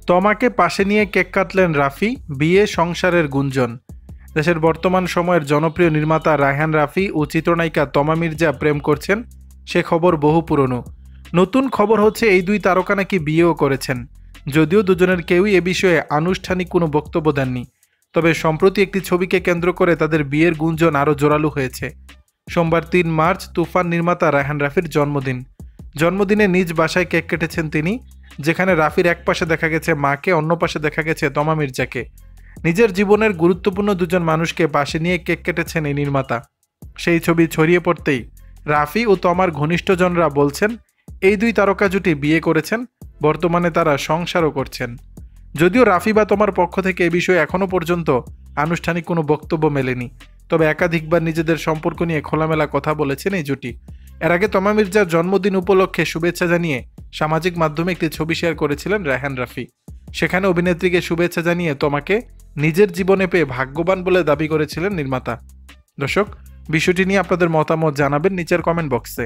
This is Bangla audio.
তমাকে পাশে নিয়ে কেক কাটলেন রাফি, বিয়ে সংসারের গুঞ্জন। দেশের বর্তমান সময়ের জনপ্রিয় নির্মাতা রায়হান রাফি ও চিত্রনায়িকা তমা মির্জা প্রেম করছেন, সে খবর বহু পুরনো। নতুন খবর হচ্ছে এই দুই তারকা নাকি বিয়েও করেছেন, যদিও দুজনের কেউই এ বিষয়ে আনুষ্ঠানিক কোনো বক্তব্য দেননি। তবে সম্প্রতি একটি ছবিকে কেন্দ্র করে তাদের বিয়ের গুঞ্জন আরও জোরালো হয়েছে। সোমবার ৩ মার্চ তুফান নির্মাতা রায়হান রাফির জন্মদিন। জন্মদিনে নিজ বাসায় কেক কেটেছেন তিনি, যেখানে রাফির এক পাশে দেখা গেছে মাকে, অন্য পাশে দেখা গেছে তমা মির্জাকে। নিজের জীবনের গুরুত্বপূর্ণ দুজন মানুষকে পাশে নিয়ে কেক কেটেছেন এই নির্মাতা। সেই ছবি ছড়িয়ে পড়তেই রাফি ও তমার ঘনিষ্ঠজনরা বলছেন এই দুই তারকা জুটি বিয়ে করেছেন, বর্তমানে তারা সংসারও করছেন। যদিও রাফি বা তমার পক্ষ থেকে এ বিষয়ে এখনও পর্যন্ত আনুষ্ঠানিক কোনো বক্তব্য মেলেনি, তবে একাধিকবার নিজেদের সম্পর্ক নিয়ে খোলামেলা কথা বলেছেন এই জুটি। এর আগে তমা মির্জার জন্মদিন উপলক্ষে শুভেচ্ছা জানিয়ে সামাজিক মাধ্যমে একটি ছবি শেয়ার করেছিলেন রায়হান রাফি। সেখানে অভিনেত্রীকে শুভেচ্ছা জানিয়ে তমাকে নিজের জীবনে পেয়ে ভাগ্যবান বলে দাবি করেছিলেন নির্মাতা। দর্শক, বিষয়টি নিয়ে আপনাদের মতামত জানাবেন নিচের কমেন্ট বক্সে।